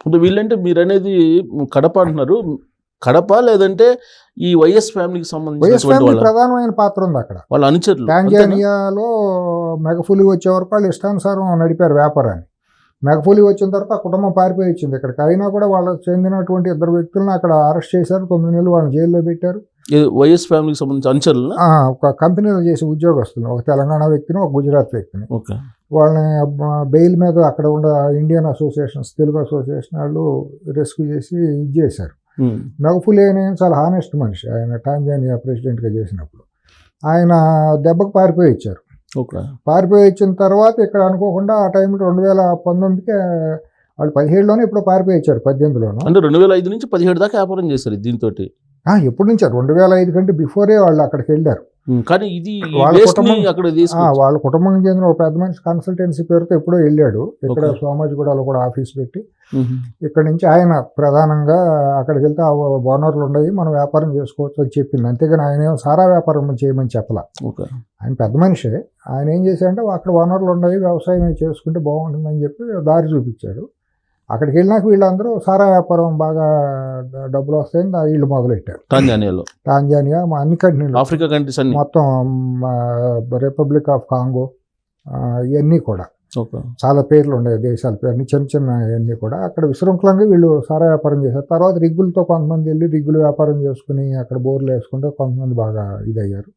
ఇప్పుడు వీళ్ళంటే మీరు అనేది కడప అంటున్నారు, కడప లేదంటే ఈ వైఎస్ ఫ్యామిలీకి సంబంధించిన ప్రధానమైన పాత్ర ఉంది అక్కడ. వాళ్ళ అనుచరులు టాంజానియాలో మెగఫులి వచ్చే వరకు వాళ్ళు ఇష్టానుసారం నడిపారు వ్యాపారాన్ని. మెగఫులి వచ్చిన తర్వాత ఆ కుటుంబం పారిపోయి వచ్చింది ఇక్కడికి. అయినా కూడా వాళ్ళకి చెందినటువంటి 2 వ్యక్తులను అక్కడ అరెస్ట్ చేశారు, 9 నెలలు వాళ్ళని జైల్లో పెట్టారు. వైఎస్ ఫ్యామిలీకి సంబంధించిన అనుచరులు ఒక కంపెనీలో చేసే ఉద్యోగస్తులు, ఒక తెలంగాణ వ్యక్తిని, ఒక గుజరాత్ వ్యక్తిని. వాళ్ళని బెయిల్ మీద అక్కడ ఉన్న ఇండియన్ అసోసియేషన్స్, తెలుగు అసోసియేషన్ వాళ్ళు రెస్క్యూ చేసి ఇది చేశారు. మెగఫులి అనే చాలా హానెస్ట్ మనిషి, ఆయన టాంజానియా ప్రెసిడెంట్గా చేసినప్పుడు. ఆయన దెబ్బకు పారిపోయి ఇచ్చారు. పారిపోయి వచ్చిన తర్వాత ఇక్కడ అనుకోకుండా ఆ టైంలో 2019కి వాళ్ళు 17లోనే ఇప్పుడు పారిపోయి ఇచ్చారు, 18లోనూ. అంటే 2005 నుంచి 17 దాకా వ్యాపారం చేశారు దీంతో. ఎప్పుడు నుంచి 2005 కంటే బిఫోరే వాళ్ళు అక్కడికి వెళ్ళారు. కానీ ఇది వాళ్ళ కుటుంబం చెందిన ఒక పెద్ద మనిషి కన్సల్టెన్సీ పేరుతో ఎప్పుడో వెళ్ళాడు. ఇక్కడ సోమాజిగూడలో కూడా ఆఫీస్ పెట్టి ఇక్కడ నుంచి ఆయన ప్రధానంగా అక్కడికి వెళ్తే ఆ ఓనర్లు ఉన్నాయి, మనం వ్యాపారం చేసుకోవచ్చు అని చెప్పింది. అంతేగాని ఆయన ఏమో సారా వ్యాపారం చేయమని చెప్పలా. ఆయన పెద్ద మనిషే. ఆయన ఏం చేశాడంటే అక్కడ ఓనర్లు ఉన్నాయి, వ్యవసాయం చేసుకుంటే బాగుంటుందని చెప్పి దారి చూపించాడు. అక్కడికి వెళ్ళినాక వీళ్ళందరూ సారా వ్యాపారం బాగా డబ్బులు వస్తాయని వీళ్ళు మొదలెట్టారు. టాంజానియా అన్ని కంట్రీలు, ఆఫ్రికా కంట్రీస్ మొత్తం, రిపబ్లిక్ ఆఫ్ కాంగో, ఇవన్నీ కూడా చాలా పేర్లు ఉన్నాయి దేశాల పేరు, అన్ని చిన్న చిన్న ఇవన్నీ కూడా. అక్కడ విశృంఖలంగా వీళ్ళు సారా వ్యాపారం చేశారు. తర్వాత రిగ్గులతో కొంతమంది వెళ్ళి రిగ్గులు వ్యాపారం చేసుకుని అక్కడ బోర్లు వేసుకుంటే కొంతమంది బాగా ఇదయ్యారు.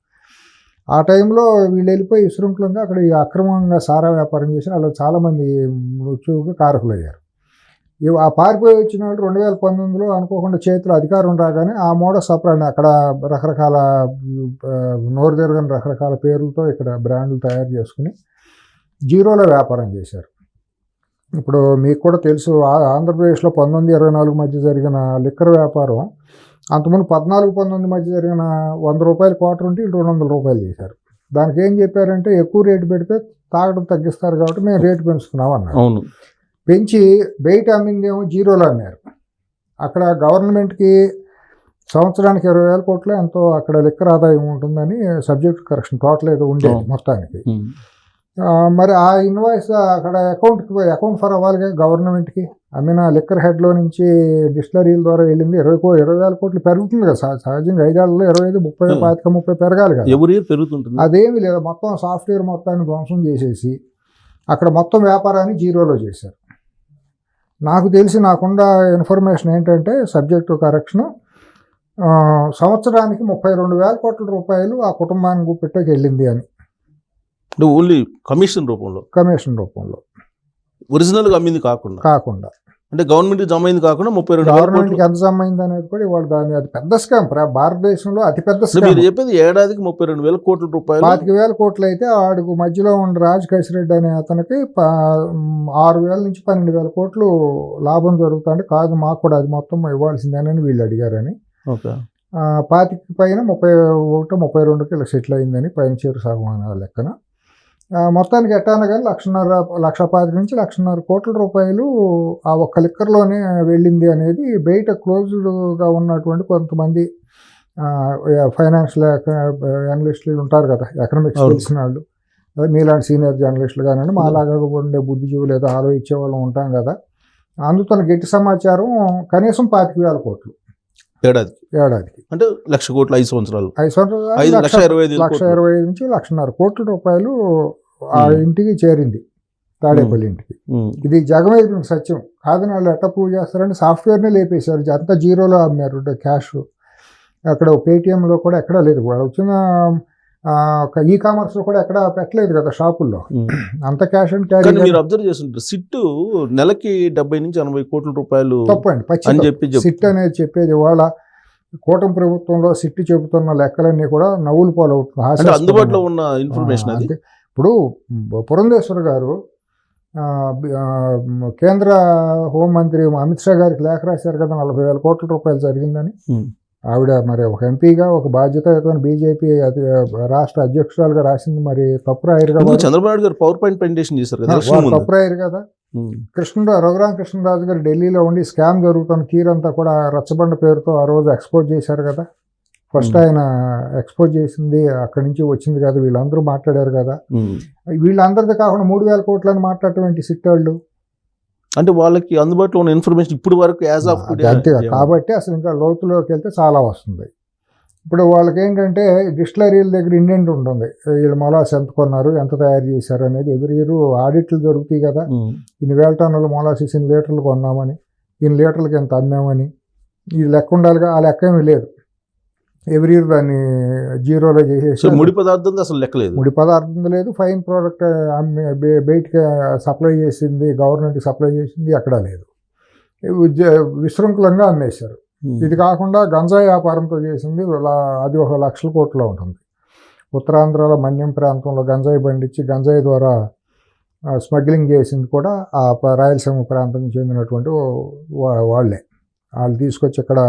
ఆ టైంలో వీళ్ళు వెళ్ళిపోయి విశృంఖలంగా అక్కడ అక్రమంగా సారా వ్యాపారం చేసి వాళ్ళు చాలామంది మృత్యువుకు కారకులు అయ్యారు. ఆ పారిపోయి వచ్చిన వాళ్ళు 2019లో అనుకోకుండా చేతిలో అధికారం రాగానే ఆ మోడస్ ఆపరాండి అక్కడ రకరకాల నోరు తిరగని రకరకాల పేర్లతో ఇక్కడ బ్రాండ్లు తయారు చేసుకుని జీరోలో వ్యాపారం చేశారు. ఇప్పుడు మీకు కూడా తెలుసు, ఆంధ్రప్రదేశ్లో 1924 మధ్య జరిగిన లిక్కర్ వ్యాపారం అంతకుముందు 14-19 మధ్య జరిగిన 100 రూపాయల క్వార్టర్ ఉంటే 200 రూపాయలు చేశారు. దానికి ఏం చెప్పారంటే ఎక్కువ రేటు పెడితే తాగడం తగ్గిస్తారు కాబట్టి మేము రేటు పెంచుకున్నాం అన్నారు. పెంచి బయట అమ్మిందేమో జీరోలో అమ్మారు. అక్కడ గవర్నమెంట్కి సంవత్సరానికి 20,000 కోట్లు ఎంతో అక్కడ లిక్కర్ ఆదాయం ఉంటుందని సబ్జెక్ట్ కరెక్షన్ టోటల్ ఏదో ఉండేది మొత్తానికి. మరి ఆ ఇన్వాయిస్ అక్కడ అకౌంట్ ఫర్ అవ్వాలి గవర్నమెంట్కి. అమ్మిన లిక్కర్ హెడ్లో నుంచి డిస్టిలరీల ద్వారా వెళ్ళింది 20,000 కోట్లు పెరుగుతుంది కదా సహజంగా. 5 ఏళ్లలో 25, 30, 25, 30 పెరగాలి కదా. అదేమీ లేదు. మొత్తం సాఫ్ట్వేర్ మొత్తాన్ని ధ్వంసం చేసేసి అక్కడ మొత్తం వ్యాపారాన్ని జీరోలో చేశారు. నాకు తెలిసి నాకున్న ఇన్ఫర్మేషన్ ఏంటంటే సబ్జెక్టు కరెక్షను సంవత్సరానికి 32,000 కోట్ల రూపాయలు ఆ కుటుంబానికి పెట్టకి వెళ్ళింది అని. ఓన్లీ కమిషన్ రూపంలో ఒరిజినల్గా అమ్మింది కాకుండా అంటే గవర్నమెంట్ జమ అయింది కాకుండా 32,000 గవర్నమెంట్కి ఎంత జమ అయింది అనేది కూడా ఇవాళ దాని అది పెద్ద స్కామ్. భారతదేశంలో అతిపెద్ద స్కామ్. మీరు చెప్పేది ఏడాదికి 32,000 కోట్ల రూపాయలు. 25,000 కోట్లు అయితే ఆడుకు మధ్యలో ఉన్న రాజ్ కసిరెడ్డి అనే అతనికి 6,000 నుంచి 12,000 కోట్లు లాభం జరుగుతుంది. కాదు మాకు కూడా అది మొత్తం ఇవ్వాల్సిందేనని వీళ్ళు అడిగారని. 25 పైన 31, 32కి ఇలా సెటిల్ అయిందని పైన చేరు సగం లెక్కన. మొత్తానికి ఎట్టాన కానీ 1,25,000 నుంచి 1,50,000 కోట్ల రూపాయలు ఆ ఒక్క లిక్కర్లోనే వెళ్ళింది అనేది బయట క్లోజ్డ్గా ఉన్నటువంటి కొంతమంది ఫైనాన్షియల్ అనలిస్టులు ఉంటారు కదా, ఎకనామిక్స్ తెలిసిన వాళ్ళు, మీలాంటి సీనియర్ జర్నలిస్టులు కానివ్వండి, మాలాగా ఉండే బుద్ధిజీవులు ఏదో ఆలోచించే వాళ్ళు ఉంటాం కదా, అందుతో గట్టి సమాచారం కనీసం 25,000 కోట్లు ఏడాదికి అంటే 1,00,000 కోట్లు 5 సంవత్సరాలు 1,25,000 నుంచి 1,50,000 కోట్ల రూపాయలు ఆ ఇంటికి చేరింది, తాడేపల్లి ఇంటికి. ఇది జగమెరిగిన సత్యం కాదని వాళ్ళు ఎట్లా ప్రూవ్ చేస్తారంటే సాఫ్ట్వేర్నే లేపేశారు, అంతా జీరోలో అమ్మారు క్యాష్. అక్కడ పేటిఎంలో కూడా ఎక్కడా లేదు, వచ్చిన ఈ కామర్స్లో కూడా ఎక్కడ పెట్టలేదు కదా షాపుల్లో, అంత క్యాష్ అండ్ క్యారీ. మీరు అబ్జర్వ్ చేస్తుంటారు సిట్ నెలకి 70 నుంచి 80 కోట్ల రూపాయలు తప్పండి. సిట్ అనేది చెప్పేది వాళ్ళ కూటమి ప్రభుత్వంలో సిట్ చెబుతున్న లెక్కలన్నీ కూడా నవ్వులు పాలవుతుంది. అందుబాటులో ఉన్న ఇన్ఫర్మేషన్ అది. ఇప్పుడు పురంధేశ్వర్ గారు కేంద్ర హోంమంత్రి అమిత్ షా గారికి లేఖ రాశారు కదా 40,000 కోట్ల రూపాయలు జరిగిందని. ఆవిడ మరి ఒక ఎంపీగా ఒక బాధ్యత బీజేపీ రాష్ట్ర అధ్యక్షురాలుగా రాసింది, మరి తప్పు రాయరు కదా. చంద్రబాబు నాయుడు గారు పవర్ పాయింట్ ప్రెజెంటేషన్ చేశారు కదా, తప్పు రాయరు కదా. రఘురామ కృష్ణరాజు గారు ఢిల్లీలో ఉండి స్కామ్ జరుగుతున్న తీరంతా కూడా రచ్చబండ పేరుతో ఆ రోజు ఎక్స్పోజ్ చేశారు కదా. ఫస్ట్ ఆయన ఎక్స్పోజ్ చేసింది అక్కడి నుంచి వచ్చింది కదా, వీళ్ళందరూ మాట్లాడారు కదా. వీళ్ళందరిది కాకుండా 3,000 కోట్లని మాట్లాడటం ఏంటి సిట్ వాళ్ళు? అంటే వాళ్ళకి అందుబాటులో ఉన్న ఇన్ఫర్మేషన్ ఇప్పుడు వరకు యాజ్ ఆఫ్ అంతే కాబట్టి అసలు ఇంకా లోతులోకి వెళ్తే చాలా వస్తుంది. ఇప్పుడు వాళ్ళకి ఏంటంటే డిస్టిలరీల దగ్గర ఇండెంట్ ఉంటుంది, వీళ్ళు మొలాస్ ఎంత కొన్నారు, ఎంత తయారు చేశారు అనేది ఎవ్రీ ఇయర్ ఆడిట్లు జరుగుతాయి కదా. ఇన్ని వేల టన్నులు మొలాసిస్ ఇన్ని లీటర్లు కొన్నామని, ఇన్ని లీటర్లకి ఎంత అమ్మామని ఈ లెక్క ఉండాలిగా. ఆ లెక్క ఏమీ లేదు. ఎవ్రీ ఇయర్ దాన్ని జీరోలో చేసేసి ముడి పదార్థం అసలు లెక్కలేదు, ముడి పదార్థం లేదు, ఫైన్ ప్రోడక్ట్ బయటకి సప్లై చేసింది, గవర్నమెంట్కి సప్లై చేసింది ఎక్కడా లేదు. విశృంఖలంగా అమ్మేశారు. ఇది కాకుండా గంజాయి వ్యాపారంతో చేసింది అది 1,00,000 కోట్ల ఉంటుంది. ఉత్తరాంధ్రలో మన్యం ప్రాంతంలో గంజాయి పండించి గంజాయి ద్వారా స్మగ్లింగ్ చేసింది కూడా ఆ రాయలసీమ ప్రాంతానికి చెందినటువంటి వాళ్ళే. వాళ్ళు తీసుకొచ్చి ఇక్కడ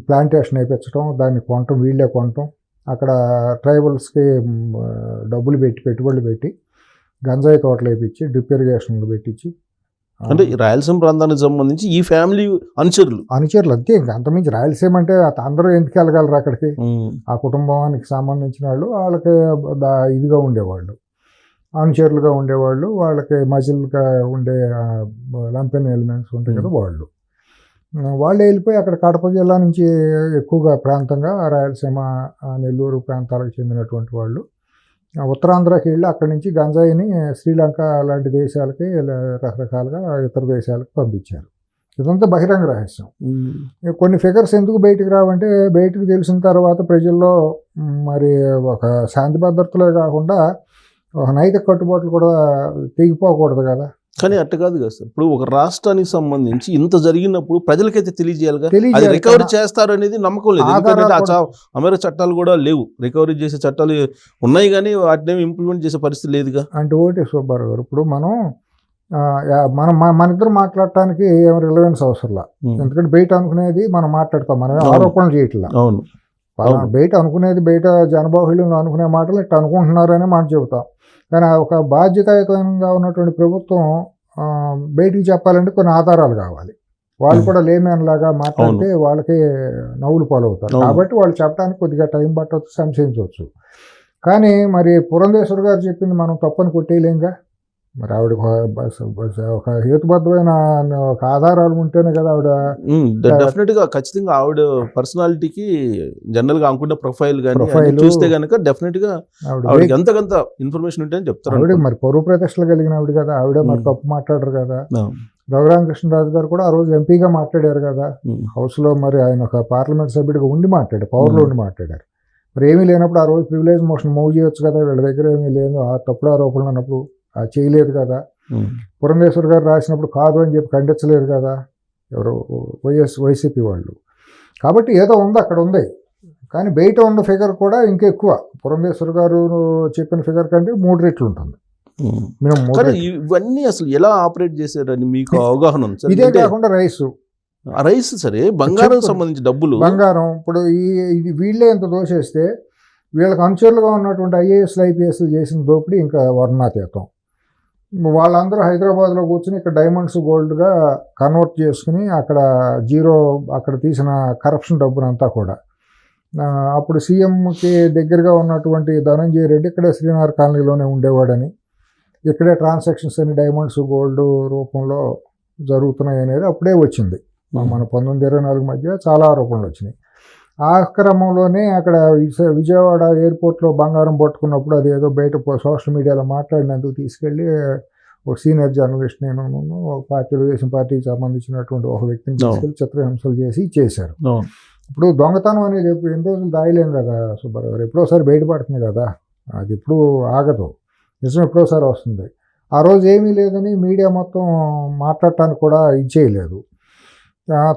ప్లాంటేషన్ వేయించడం, దాన్ని కొనటం, వీళ్ళే కొనటం, అక్కడ ట్రైబల్స్కి డబ్బులు పెట్టి పెట్టుబడులు పెట్టి గంజాయి తోటలు వేయించి డ్రిప్ ఇరిగేషన్లు పెట్టించి. అంటే రాయలసీమ ప్రాంతానికి సంబంధించి ఈ ఫ్యామిలీ అనుచరులు అంతే. ఇంకా అంతమించి రాయలసీమ అంటే అందరూ ఎందుకు వెళ్ళగలరు అక్కడికి? ఆ కుటుంబానికి సంబంధించిన వాళ్ళు వాళ్ళకి ఇదిగా ఉండేవాళ్ళు, అనుచరులుగా ఉండేవాళ్ళు, వాళ్ళకి మజిల్గా ఉండే లంపెన్ ఎలిమెంట్స్ ఉంటాయి కదా వాళ్ళు వెళ్ళిపోయి అక్కడ కడప జిల్లా నుంచి ఎక్కువగా ప్రాంతంగా రాయలసీమ, నెల్లూరు ప్రాంతాలకు చెందినటువంటి వాళ్ళు ఉత్తరాంధ్రకి వెళ్ళి అక్కడి నుంచి గంజాయిని శ్రీలంక లాంటి దేశాలకి రకరకాలుగా ఇతర దేశాలకు పంపించారు. ఇదంతా బహిరంగ రహస్యం. కొన్ని ఫిగర్స్ ఎందుకు బయటకు రావంటే బయటకు తెలిసిన తర్వాత ప్రజల్లో మరి ఒక శాంతి భద్రతలే కాకుండా ఒక నైతిక కట్టుబాట్లు కూడా తెగిపోకూడదు కదా. కానీ అట్ట కాదు కదా సార్. ఇప్పుడు ఒక రాష్ట్రానికి సంబంధించి ఇంత జరిగినప్పుడు ప్రజలకైతే తెలియజేయాలిగా, అది రికవరీ చేస్తారు అనేది నమ్మకం లేదు. ఎందుకంటే అమెరికా చట్టాలు కూడా లేవు, రికవరీ చేసే చట్టాలు ఉన్నాయి కానీ వాటిని ఇంప్లిమెంట్ చేసే పరిస్థితి లేదుగా. అంటే ఒకటి సుబ్బారావు గారు, ఇప్పుడు మన ఇద్దరు మాట్లాడటానికి ఏం రిలవెన్స్ అవసరంలా. ఎందుకంటే బయట అనుకునేది మనం మాట్లాడతాం, మనం ఆరోపణలు చేయట్లా. అవును, బయట అనుకునేది, బయట జనబాహుళ్యంగా అనుకునే మాటలు ఇట్లా అనుకుంటున్నారనే మాట చెబుతాం. కానీ ఒక బాధ్యతాయుతంగా ఉన్నటువంటి ప్రభుత్వం బయటికి చెప్పాలంటే కొన్ని ఆధారాలు కావాలి. వాళ్ళు కూడా లేమేనలాగా మాట్లాడితే వాళ్ళకి నవ్వులు పాలవుతారు. కాబట్టి వాళ్ళు చెప్పడానికి కొద్దిగా టైం పట్టవచ్చు, సంశయించవచ్చు. కానీ మరి పురంధేశ్వర్ గారు చెప్పింది మనం తప్పని కొట్టేయలేంగా. మరి ఆవిడ ఒక హేతుబద్ధమైన ఒక ఆధారాలు ఉంటేనే కదా ఆవిడ డెఫినెట్ గా ఖచ్చితంగా ఆవిడ పర్సనాలిటీకి జనరల్ గా అనుకున్న ప్రొఫైల్ కానీ చూస్తే కనుక డెఫినెట్ గా ఆవిడకి ఎంతకంత ఇన్ఫర్మేషన్ ఉంటే అని చెప్తారు. ఆవిడ మరి పరువు ప్రతిష్టలు కలిగిన ఆవిడ కదా, ఆవిడే మరి తప్పు మాట్లాడరు కదా. రఘురామకృష్ణరాజు గారు కూడా ఆ రోజు ఎంపీగా మాట్లాడారు కదా హౌస్ లో. మరి ఆయన ఒక పార్లమెంట్ సభ్యుడిగా ఉండి మాట్లాడారు, పవర్లో ఉండి మాట్లాడారు. మరి ఏమీ లేనప్పుడు ఆ రోజు ప్రివిలేజ్ మోషన్ మూవ్ చేయొచ్చు కదా. వీళ్ళ దగ్గర ఏమీ లేదు, ఆ తప్పుడు ఆరోపణలు అన్నప్పుడు చేయలేదు కదా. పురంధేశ్వర్ గారు రాసినప్పుడు కాదు అని చెప్పి ఖండించలేదు కదా ఎవరు వైసీపీ వాళ్ళు. కాబట్టి ఏదో ఉంది, అక్కడ ఉంది. కానీ బయట ఉన్న ఫిగర్ కూడా ఇంకా ఎక్కువ. పురంధేశ్వర్ గారు చెప్పిన ఫిగర్ కంటే 3 రెట్లు ఉంటుంది. ఇవన్నీ అసలు ఎలా ఆపరేట్ చేశారని మీకు అవగాహన ఉంది? ఇదే కాకుండా రైస్ సరే, బంగారం సంబంధించి డబ్బులు, బంగారం ఇప్పుడు ఇది వీళ్ళే ఎంత దోషేస్తే వీళ్ళకి అనుచరులుగా ఉన్నటువంటి ఐఏఎస్లు ఐపీఎస్లు చేసిన దోపిడీ ఇంకా వర్ణాతీతం. వాళ్ళందరూ హైదరాబాద్లో కూర్చొని ఇక్కడ డైమండ్స్ గోల్డ్గా కన్వర్ట్ చేసుకుని అక్కడ అక్కడ తీసిన కరప్షన్ డబ్బునంతా కూడా అప్పుడు సీఎంకి దగ్గరగా ఉన్నటువంటి ధనంజయ రెడ్డి ఇక్కడే శ్రీనగర్ కాలనీలోనే ఉండేవాడని, ఇక్కడే ట్రాన్సాక్షన్స్ అని డైమండ్స్ గోల్డ్ రూపంలో జరుగుతున్నాయి అనేది అప్పుడే వచ్చింది. మన 1924 మధ్య చాలా ఆరోపణలు వచ్చినాయి. ఆ క్రమంలోనే అక్కడ విజయవాడ ఎయిర్పోర్ట్లో బంగారం పట్టుకున్నప్పుడు అదేదో బయట సోషల్ మీడియాలో మాట్లాడినందుకు తీసుకెళ్ళి ఒక సీనియర్ జర్నలిస్ట్ నేను ఒక తెలుగుదేశం పార్టీకి సంబంధించినటువంటి ఒక వ్యక్తిని తీసుకెళ్ళి చిత్రహింసలు చేశారు. ఇప్పుడు దొంగతనం అనేది ఎన్ని రోజులు దాయలేం కదా సుబ్బారావు గారు, ఎప్పుడోసారి బయటపడుతుంది కదా, అది ఇప్పుడు ఆగదు, నిజం ఎప్పుడోసారి వస్తుంది. ఆ రోజు ఏమీ లేదని మీడియా మొత్తం మాట్లాడటానికి కూడా చేయలేదు.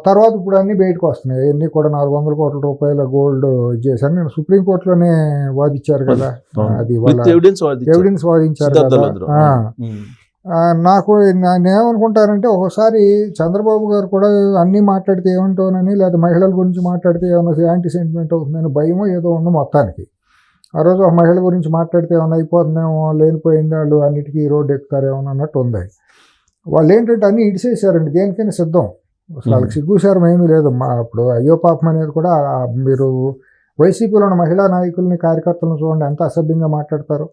తర్వాత ఇప్పుడు అన్నీ బయటకు వస్తున్నాయి. అన్నీ కూడా 400 కోట్ల రూపాయల గోల్డ్ చేశారు. నేను సుప్రీంకోర్టులోనే వాదించారు కదా, అది ఎవిడెన్స్ వాదించారు కదా. నాకు నేనేమనుకుంటానంటే ఒకసారి చంద్రబాబు గారు కూడా అన్నీ మాట్లాడితే ఏమంటానని, లేదా మహిళల గురించి మాట్లాడితే ఏమన్నా యాంటీ సెంటిమెంట్ అవుతుందని భయమో ఏదో ఉంది మొత్తానికి. ఆ రోజు ఒక మహిళ గురించి మాట్లాడితే ఏమన్నా అయిపోతుందేమో, లేనిపోయింది వాళ్ళు అన్నిటికీ రోడ్డు ఎక్కుతారేమో అన్నట్టు ఉంది. వాళ్ళు ఏంటంటే అన్నీ ఇడిసేసారండి, దేనికైనా సిద్ధం. అసలు వాళ్ళకి సిగ్గుసారం ఏమీ లేదు. ఇప్పుడు అయ్యో పాపం అనేది కూడా మీరు వైసీపీలో ఉన్న మహిళా నాయకుల్ని కార్యకర్తలను చూడండి ఎంత అసభ్యంగా మాట్లాడతారు.